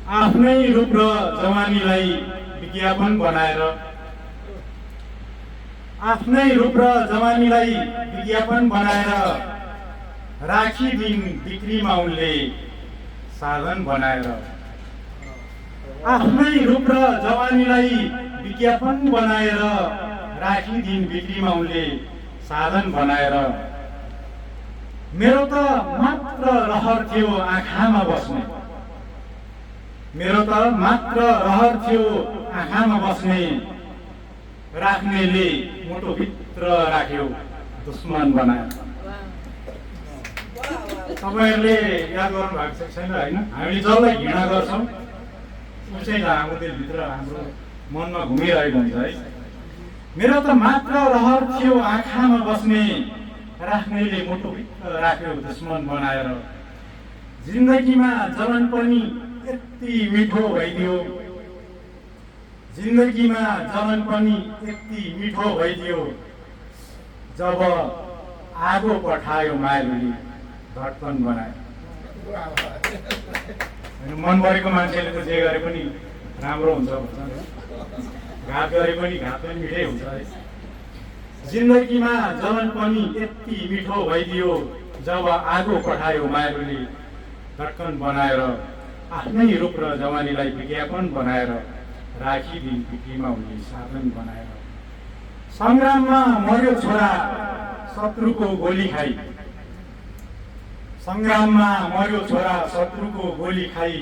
आफ्नै रूप र जवानीलाई विज्ञापन बनाएर आफ्नै रूप र जवानीलाई विज्ञापन बनाएर राखिदिन बिक्रीमा उनले साधन बनाएर आफ्नै रूप र जवानीलाई विज्ञापन बनाएर राखिदिन बिक्रीमा उनले साधन बनाएर मेरो त मात्र रहर थियो आँखामा बस्ने मेरो त मात्र रहर थियो आँखामा बस्ने राख्नेले मुटुभित्र राख्यो दुश्मन बनायो। तपाईँहरूले याद गर्नु भएको छैन होइन? हामीले जसलाई घृणा गर्छौँ उसै हाम्रो दिलभित्र हाम्रो मनमा घुमिरहेको हुन्छ है। मेरो त मात्र रहर थियो आँखामा बस्ने राख्नेले मुटुभित्र राख्यो दुश्मन बनाएर। जिन्दगीमा जलन पनि यति मिठो भइदियो जिन्दगीमा जलन पनि यति मिठो भइदियो जब आगो पठायो मायालुले धड्कन बनायो। मन परेको मान्छेले त जे गरे पनि राम्रो हुन्छ भन्छ, घात गरे पनि घात पनि मिठै हुन्छ है। जिन्दगीमा जलन पनि यति मिठो भइदियो जब आगो पठायो मायालुले धड्कन बनाएर। आफ्नै रूप र जवानीलाई विज्ञापन बनाएर राखिदिन बिक्रीमा उनले साधन बनाएर। सङ्ग्राममा मर्यो छोरा शत्रुको गोली खाई सङ्ग्राममा मर्यो छोरा शत्रुको गोली खाई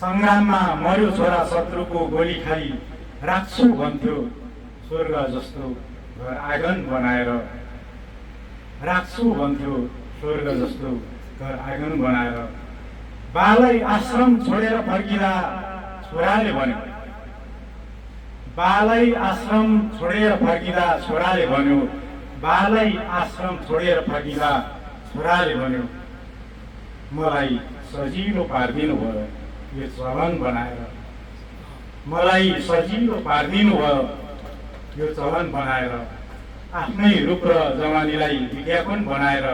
सङ्ग्राममा मर्यो छोरा शत्रुको गोली खाई राख्छु भन्थ्यो स्वर्ग जस्तो घर आँगन बनाएर। राख्छु भन्थ्यो स्वर्ग जस्तो घर आँगन बनाएर। बालै आश्रम छोडेर फर्किँदा छोराले भन्यो बालै आश्रम छोडेर फर्किँदा छोराले भन्यो बालै आश्रम छोडेर फर्किँदा छोराले भन्यो मलाई सजिलो पारिदिनु भयो यो चलन बनाएर। मलाई सजिलो पारिदिनु भयो यो चलन बनाएर। आफ्नै रूप र जवानीलाई विज्ञापन बनाएर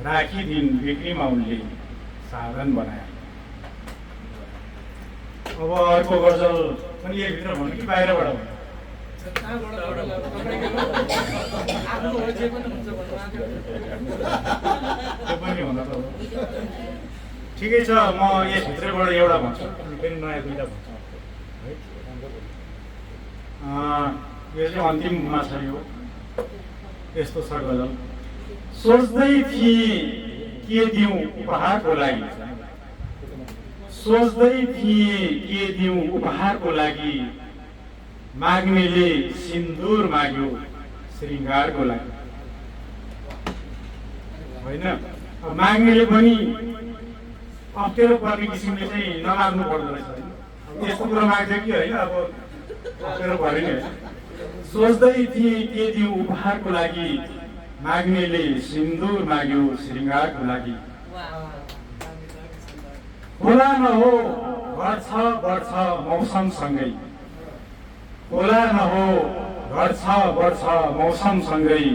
राखिदिन बिक्रीमा उनले साधन बनायो। अब अर्को गजल पनि यहीँभित्र भन्नु कि बाहिरबाट भन्नु? त्यो पनि हुन त ठिकै छ। म यसभित्रबाट एउटा भन्छु अनि फेरि नयाँ दुईवटा भन्छु है। यो चाहिँ अन्तिममा छ। यो यस्तो छ गजल। सोच्दै थिएँ के दिउँ उपहारको लागि सोच्दै थिएँ के दिउँ उपहारको लागि माग्नेले सिन्दुर माग्यो श्रृङ्गारको लागि होइन। माग्नेले पनि अप्ठ्यारो पर्ने किसिमले चाहिँ नमाग्नु पर्दो रहेछ होइन। यस्तो कुरो माग्थ्यो कि होइन अब अप्ठ्यारो पऱ्यो नि। सोच्दै थिएँ के दिउँ उपहारको लागि माग्नेले सिन्दुर माग्यो श्रृङ्गारको लागि। होला नहो घट्छ बढ्छ मौसमसँगै होला नहो घट्छ बढ्छ मौसमसँगै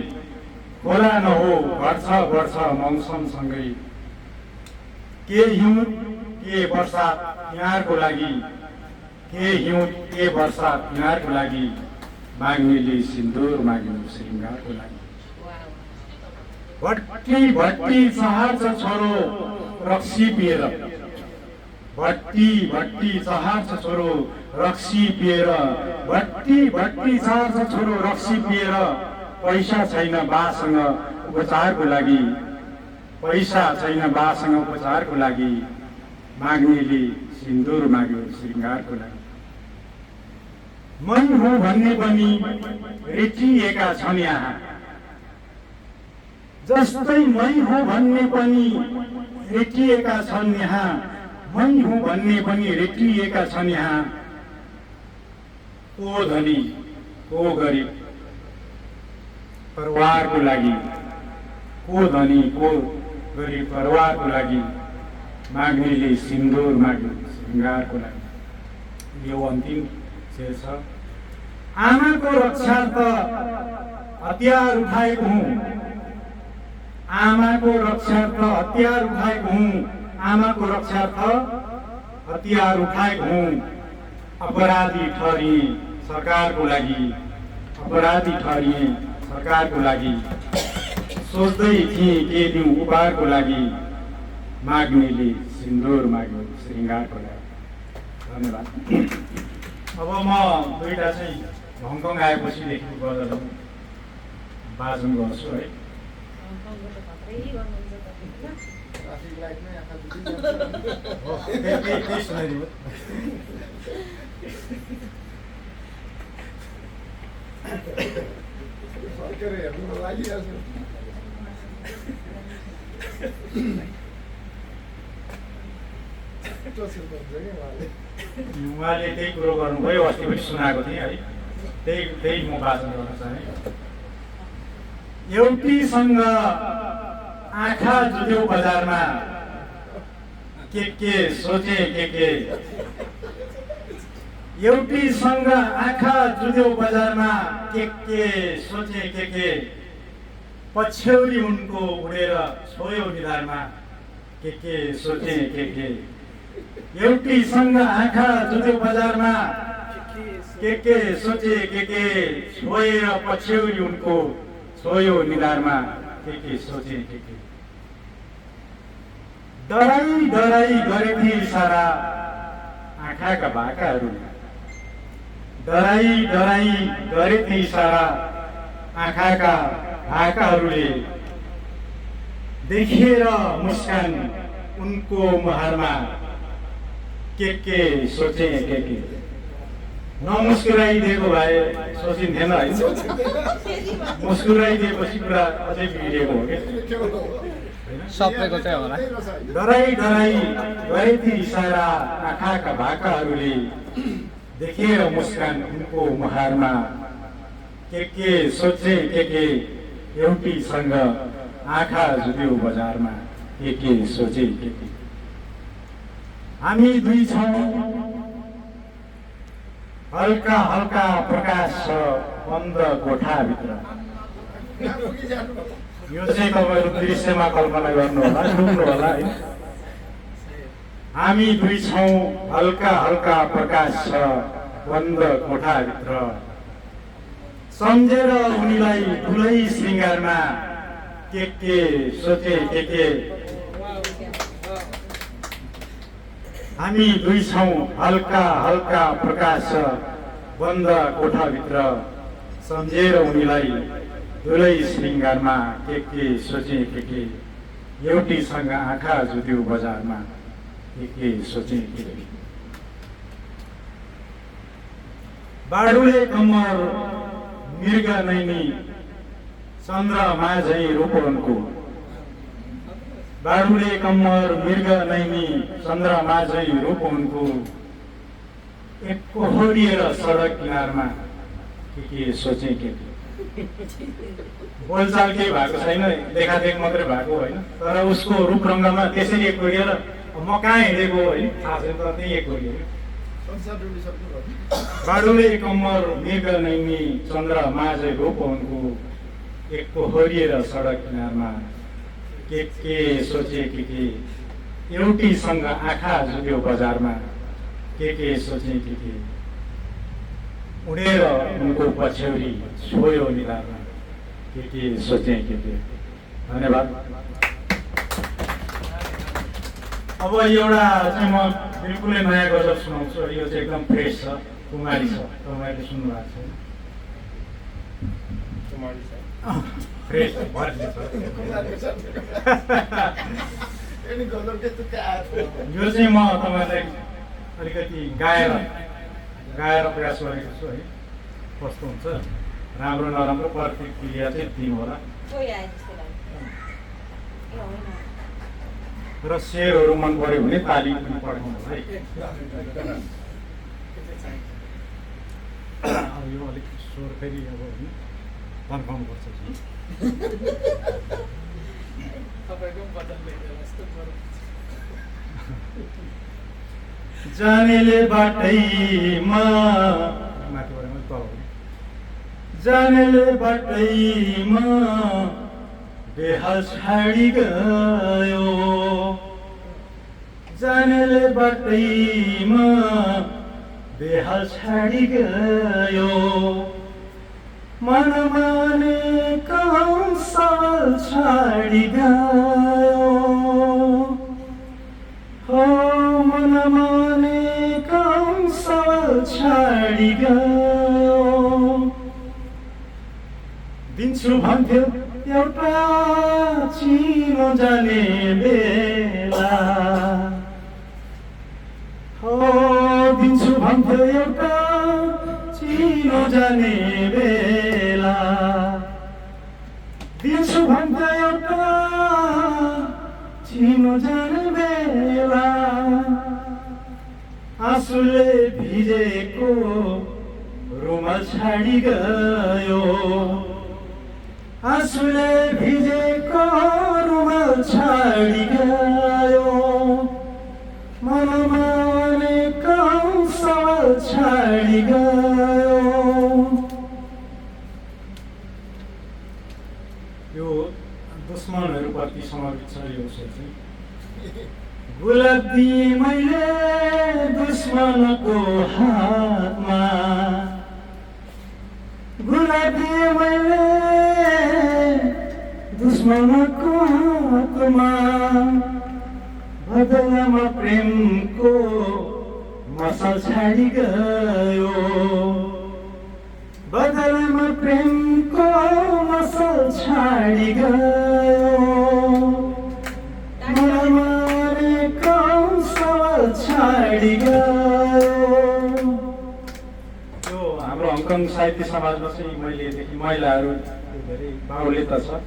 होला नहो घट्छ बढ्छ मौसमसँगै। के हिउँ के वर्षा यहाँको लागि के हिउँ के वर्षा यहाँको लागि माग्नेले सिन्दुर माग्यो श्रृङ्गारको लागि। भट्टी भट्टी चहार्छ छोरो रक्सी पिएर भट्टी भट्टी चहार्छ छोरो रक्सी पिएर भट्टी भट्टी चहार्छ छोरो रक्सी पिएर। पैसा छैन बासँग उपचारको लागि पैसा छैन बासँग उपचारको लागि माग्नेले सिन्दुर माग्यो श्रृङ्गारको लागि। मै हुँ भन्ने पनि रेटिएका छन् यहाँ जस्तै मै हुँ भन्ने पनि रेटिएका छन् यहाँ मै हुँ भन्ने पनि रेटिएका छन् यहाँ। को धनी को गरिब परिवारको लागि को धनी को गरिब परिवारको लागि माग्नेले सिन्दुर माग्यो श्रृङ्गारको लागि। यो अन्तिम शेर छ। आमाको रक्षार्थ हतियार उठाएको हुँ आमाको रक्षार्थ हतियार उठाएको हुँ आमाको रक्षार्थ हतियार उठाएको हुँ, अपराधी ठहरिए सरकारको लागि, अपराधी ठहरिए सरकारको लागि। सोच्दै थिएँ के दिउँ उपहारको लागि, माग्नेले सिन्दुर माग्यो श्रृङ्गारको लागि। धन्यवाद। अब म दुईवटा चाहिँ हङकङ आएपछिदेखि गजल वाचन गर्छु है। त्यही सुनाइदिनु। उहाँले त्यही कुरो गर्नुभयो, अस्ति पनि सुनाएको थिएँ है, त्यही म वाचन गर्न चाहेँ। एउटीसँग आँखा जुट्यो बजारमा, के सोचे के एउटीसँग आँखा जुट्यो बजारमा, के सोचे के पछ्यौरी उनको उडेर छोयो निधारमा, के सोचे के एउटीसँग आँखा जुट्यो बजारमा, के सोचे के छोएर पछ्यौरी उनको छोयो निधारमा, के सोचे के डराई गरेथे इसारा आँखाका भाकाहरूले, डराई गरेथे इसारा आँखाका भाकाहरूले, देखेर मुस्कान उनको मुहारमा, के सोचे के नमुस्कुराइदिएको भए सोचिन्थेन है, मुस्कुराइदिएपछि कुरा अझै बिग्रिएको हो कि सपेको चाहिँ होला। डराई गरेथे इसारा आँखाका भाकाहरूले, देखेर मुस्कान उनको मुहारमा, के सोचे के एउटीसँग आँखा जुट्यो बजारमा, के सोचे के हामी दुई छौँ, हल्का प्रकाश छ बन्द कोठाभित्र। यो चाहिँ तपाईँहरू दृश्यमा कल्पना गर्नु होला, सुन्नु होला है। हामी दुई छौँ, हल्का प्रकाश छ बन्द कोठाभित्र। सम्झेर उनीलाई ठुलै श्रृङ्गारमा, के सोचे के हामी दुई छौँ, हल्का प्रकाश छ बन्द कोठाभित्र। सम्झेर उनीलाई ठुलै श्रृङ्गारमा, के सोचे के एउटीसँग आँखा जुट्यो बजारमा, के सोचे के बाडुले कम्मर मृग नैनी चन्द्रमा झैँ रूपनको, बाडुले कम्मर मृग नैनी चन्द्रमा झैँ रूपनको, एक कोहरिएर सडक किनारमा, के सोचे के बोलचाल केही भएको छैन, देखादेख मात्रै भएको होइन, तर उसको रूप रङ्गमा त्यसरी एक कोरिएर म कहाँ हिँडेको होइन थाहा छैन, तर त्यही एक कोरिएर। बाडुले कम्मर मृग नैनी चन्द्रमा झैँ रूपनको, एक कोहरिएर सडक किनारमा, के सोचे के एउटीसँग आँखा जुट्यो बजारमा, के सोचे के उडेर उनको पछ्यौरी छोयो निधारमा, के सोचे के। धन्यवाद। अब एउटा चाहिँ म बिल्कुलै नयाँ गजल सुनाउँछु, यो चाहिँ एकदम फ्रेस छ, कुमारी छ, तपाईँले सुन्नु भएको छैन। फ्रेस यो चाहिँ म तपाईँलाई अलिकति गाएर प्रयास गरेको छु है, कस्तो हुन्छ राम्रो नराम्रो प्रतिक्रिया चाहिँ दिनु होला। र शेरहरू मन पर्यो भने ताली पनि पठाउनु होला है। यो अलिक स्वर फेरि अब तर्काउनु पर्छ। जानेले बाटैमा जानेले बाटैमा बेहाल छाडी गयो, जानेले बाटैमा बेहाल छाडी गयो मनमाने कौशल छाडी गयो हो मनमाने कौशल छाडी गयो दिन्छु भन्थ्यो एउटा चिनो जाने बेला हो दिन्छु भन्थ्यो एउटा चिनो जाने बेला दिन्छु भन्थ्यो एउटा चिनो जाने बेला आँसुले भिजेको रुमाल छाडी गयो आँसुले भिजेको रुमाल छाडी गयो मनमा कौशल छाडी गयो यो दुश्मनहरूप्रति समर्पित छ यो शेर चाहिँ गुलाब दिए मैले दुश्मनको हातमा गुलाब दिए मैले दुश्मनको हातमा बदलामा प्रेमको मसल छाडी गयो बदलामा प्रेमको मसल छाडी गयो मनमाने कौशल छाडी गयो यो हाम्रो हङकङ साहित्य समाजमा चाहिँ मैले देखेँ महिलाहरू धेरै बाहुल्यता छ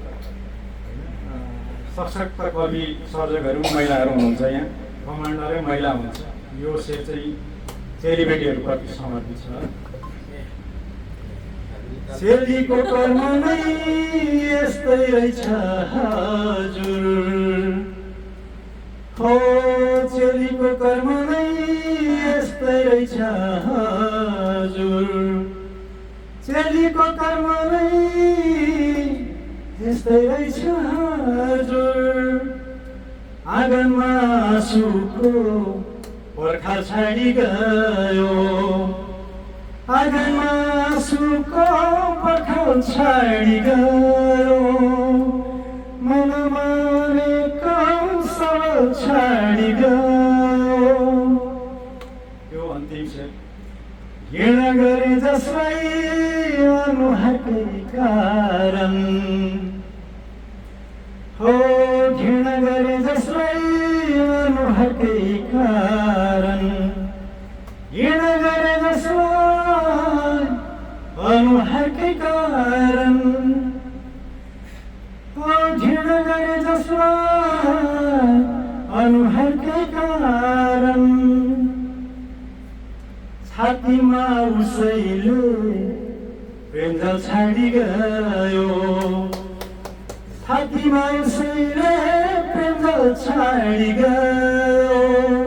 सशक्त कवि सर्जकहरू महिलाहरू हुनुहुन्छ यहाँ कमान्डरै महिला हुन्छ यो शेर चाहिँ चेलीबेटीहरूप्रति समर्पित छ चेलीको कर्म नै यस्तै रहेछ हजुर हो चेलीको कर्म नै यस्तै रहेछ हजुर चेलीको कर्म नै यस्तै रहेछ हजुर आँगनमा आँसुको पर्खाल छाडी गयो आँगनमा आँसुको पर्खाल छाडी गयो मनमाने कौशल छाडी गयो यो अन्तिम शेर घृणा गरे जसलाई अनुहारकै कारण हो घृणा गरे जसलाई अनुहारकै कारण घृणा गरे जसलाई अनुहारकै कारण हो घृणा गरे जसलाई अनुहारकै कारण छातीमा उसैले प्रेमजल छाडी गयो छातीमा उसैले प्रेमजल छाडी गयो